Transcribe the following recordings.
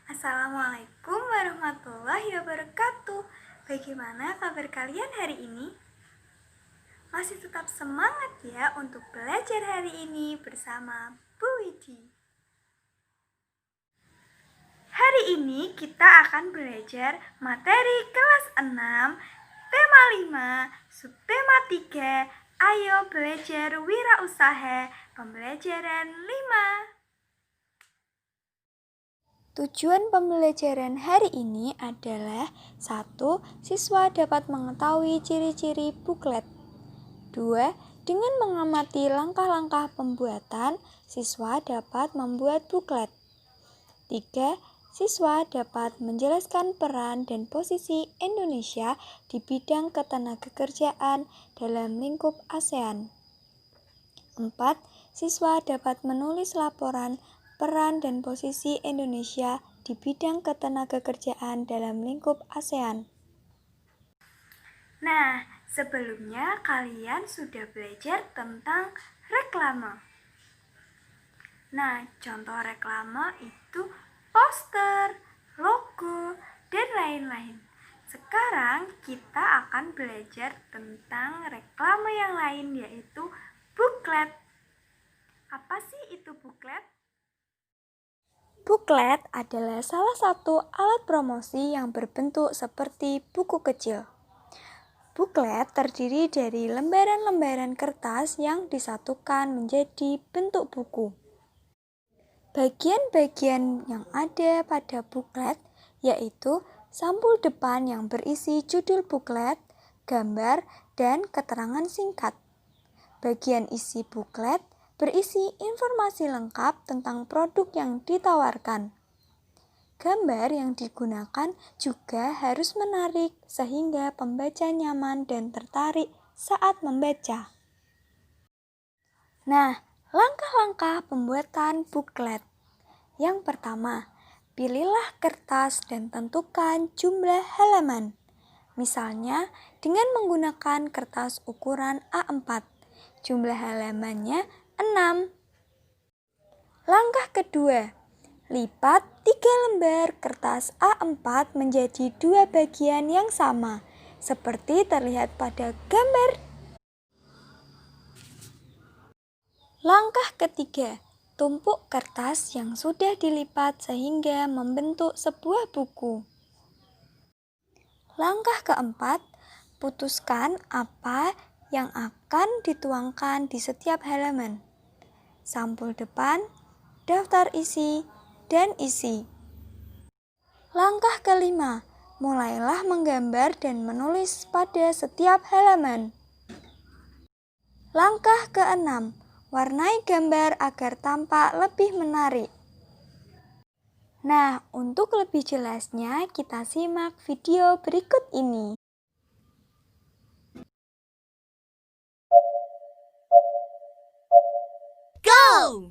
Assalamualaikum warahmatullahi wabarakatuh. Bagaimana kabar kalian hari ini? Masih tetap semangat ya untuk belajar hari ini bersama Bu Widi. Hari ini kita akan belajar materi kelas 6, tema 5, subtema 3. Ayo belajar wirausaha, pembelajaran 5. Tujuan pembelajaran hari ini adalah 1. Siswa dapat mengetahui ciri-ciri buklet. 2. Dengan mengamati langkah-langkah pembuatan, siswa dapat membuat buklet. 3. Siswa dapat menjelaskan peran dan posisi Indonesia di bidang ketenagakerjaan dalam lingkup ASEAN. 4. Siswa dapat menulis laporan peran dan posisi Indonesia di bidang ketenagakerjaan dalam lingkup ASEAN. Nah, sebelumnya kalian sudah belajar tentang reklame. Nah, contoh reklame itu poster, logo, dan lain-lain. Sekarang kita akan belajar tentang reklame yang lain, yaitu buklet. Apa sih itu buklet? Buklet adalah salah satu alat promosi yang berbentuk seperti buku kecil. Buklet terdiri dari lembaran-lembaran kertas yang disatukan menjadi bentuk buku. Bagian-bagian yang ada pada buklet yaitu sampul depan yang berisi judul buklet, gambar, dan keterangan singkat. Bagian isi buklet berisi informasi lengkap tentang produk yang ditawarkan. Gambar yang digunakan juga harus menarik sehingga pembaca nyaman dan tertarik saat membaca. Nah, langkah-langkah pembuatan buklet. Yang pertama, pilihlah kertas dan tentukan jumlah halaman. Misalnya, dengan menggunakan kertas ukuran A4, jumlah halamannya 6. Langkah kedua, lipat 3 lembar kertas A4 menjadi 2 bagian yang sama, seperti terlihat pada gambar. Langkah ketiga, tumpuk kertas yang sudah dilipat sehingga membentuk sebuah buku. Langkah keempat, putuskan apa yang akan dituangkan di setiap halaman. Sampul depan, daftar isi, dan isi. Langkah kelima, mulailah menggambar dan menulis pada setiap halaman. Langkah keenam, warnai gambar agar tampak lebih menarik. Nah, untuk lebih jelasnya kita simak video berikut ini. Go!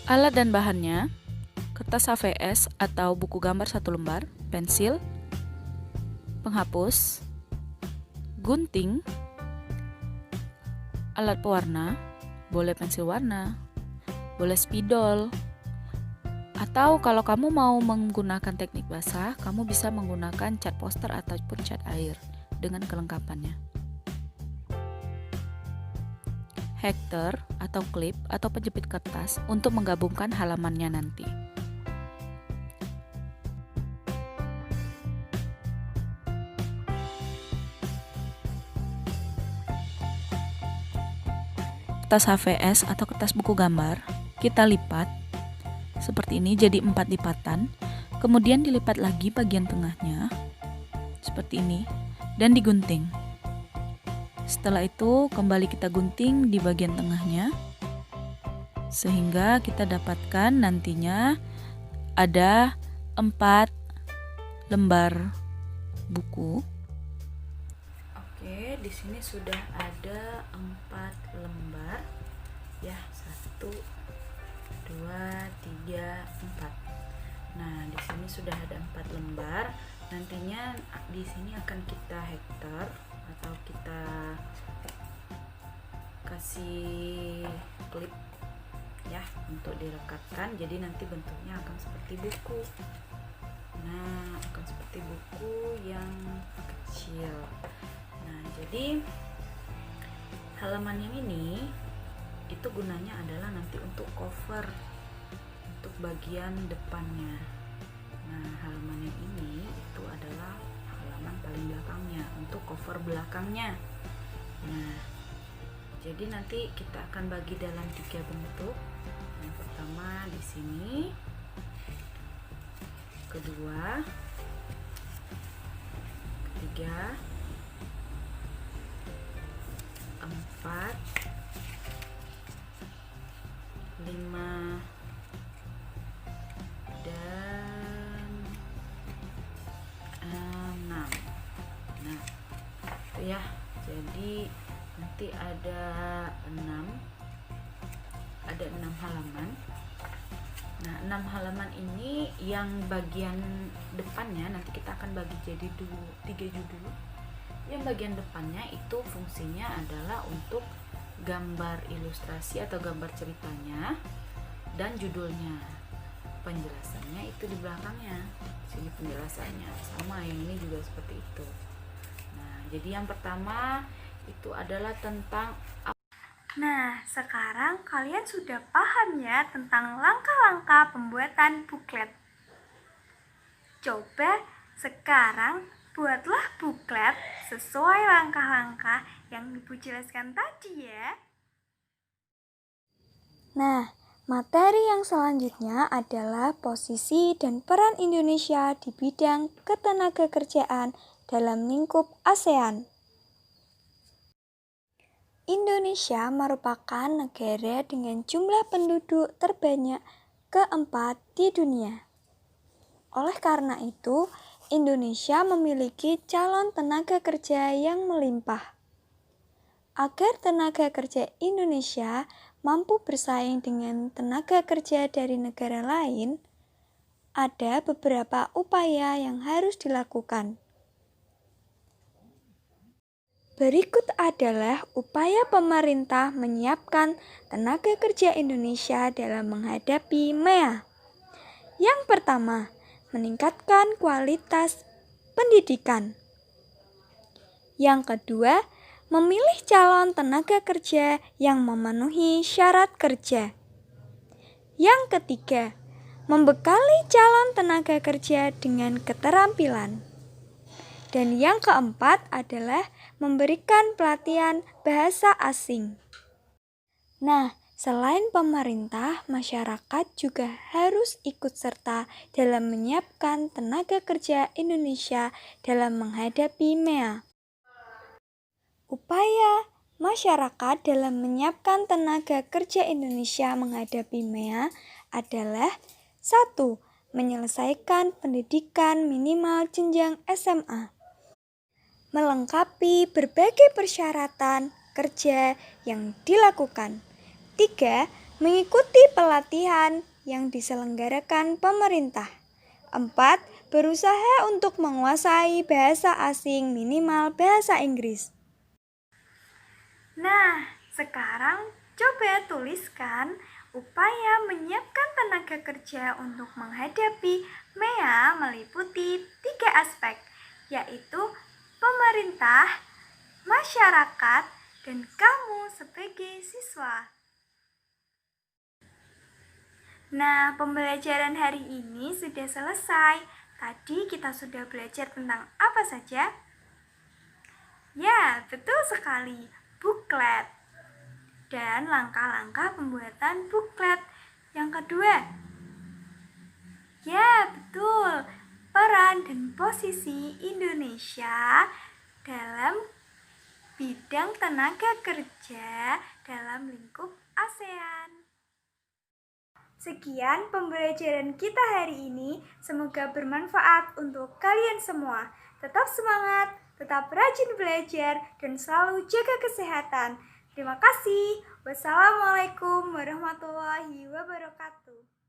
Alat dan bahannya: kertas HVS atau buku gambar 1 lembar, pensil, penghapus, gunting, alat pewarna, boleh pensil warna, boleh spidol, atau kalau kamu mau menggunakan teknik basah, kamu bisa menggunakan cat poster ataupun cat air dengan kelengkapannya. Hektar atau klip atau penjepit kertas untuk menggabungkan halamannya nanti. Kertas HVS atau kertas buku gambar kita lipat seperti ini jadi 4 lipatan, kemudian dilipat lagi bagian tengahnya seperti ini dan digunting. Setelah itu kembali kita gunting di bagian tengahnya sehingga kita dapatkan nantinya ada 4 lembar buku. Oke, di sini sudah ada 4 lembar ya, 1, 2, 3, 4. Nah, di sini sudah ada 4 lembar. Nantinya di sini akan kita hektar atau kita kasih klip ya untuk direkatkan, jadi nanti bentuknya akan seperti buku. Nah, akan seperti buku yang kecil. Nah, jadi halaman yang ini itu gunanya adalah nanti untuk cover, untuk bagian depannya. Nah, halaman yang ini itu adalah halaman paling belakangnya, untuk cover belakangnya. Nah, jadi nanti kita akan bagi dalam 3 bentuk. Yang pertama di sini, kedua, ketiga, 4, 5, dan 6. Nah, itu ya. Jadi nanti ada 6 halaman. Nah, 6 halaman ini yang bagian depannya nanti kita akan bagi jadi 3 judul. Yang bagian depannya itu fungsinya adalah untuk gambar ilustrasi atau gambar ceritanya dan judulnya. Penjelasannya itu di belakangnya. Sini penjelasannya. Sama yang ini juga seperti itu. Nah, jadi yang pertama itu adalah tentang. Nah, sekarang kalian sudah paham ya tentang langkah-langkah pembuatan buklet. Coba sekarang buatlah buklet sesuai langkah-langkah yang Ibu jelaskan tadi ya. Nah, materi yang selanjutnya adalah posisi dan peran Indonesia di bidang ketenagakerjaan dalam lingkup ASEAN. Indonesia merupakan negara dengan jumlah penduduk terbanyak keempat di dunia. Oleh karena itu, Indonesia memiliki calon tenaga kerja yang melimpah. Agar tenaga kerja Indonesia mampu bersaing dengan tenaga kerja dari negara lain, ada beberapa upaya yang harus dilakukan. Berikut adalah upaya pemerintah menyiapkan tenaga kerja Indonesia dalam menghadapi MEA. Yang pertama, meningkatkan kualitas pendidikan. Yang kedua, memilih calon tenaga kerja yang memenuhi syarat kerja. Yang ketiga, membekali calon tenaga kerja dengan keterampilan. Dan yang keempat adalah memberikan pelatihan bahasa asing. Nah, selain pemerintah, masyarakat juga harus ikut serta dalam menyiapkan tenaga kerja Indonesia dalam menghadapi MEA. Upaya masyarakat dalam menyiapkan tenaga kerja Indonesia menghadapi MEA adalah 1. Menyelesaikan pendidikan minimal jenjang SMA. Melengkapi berbagai persyaratan kerja yang dilakukan. 3. Mengikuti pelatihan yang diselenggarakan pemerintah. 4. Berusaha untuk menguasai bahasa asing minimal bahasa Inggris. Nah, sekarang coba tuliskan upaya menyiapkan tenaga kerja untuk menghadapi MEA meliputi 3 aspek, yaitu pemerintah, masyarakat, dan kamu sebagai siswa. Nah, pembelajaran hari ini sudah selesai. Tadi kita sudah belajar tentang apa saja? Ya, betul sekali, buklet. Dan langkah-langkah pembuatan buklet. Yang kedua, ya betul, peran dan posisi Indonesia dalam bidang tenaga kerja dalam lingkup ASEAN. Sekian pembelajaran kita hari ini, semoga bermanfaat untuk kalian semua. Tetap semangat, tetap rajin belajar, dan selalu jaga kesehatan. Terima kasih. Wassalamualaikum warahmatullahi wabarakatuh.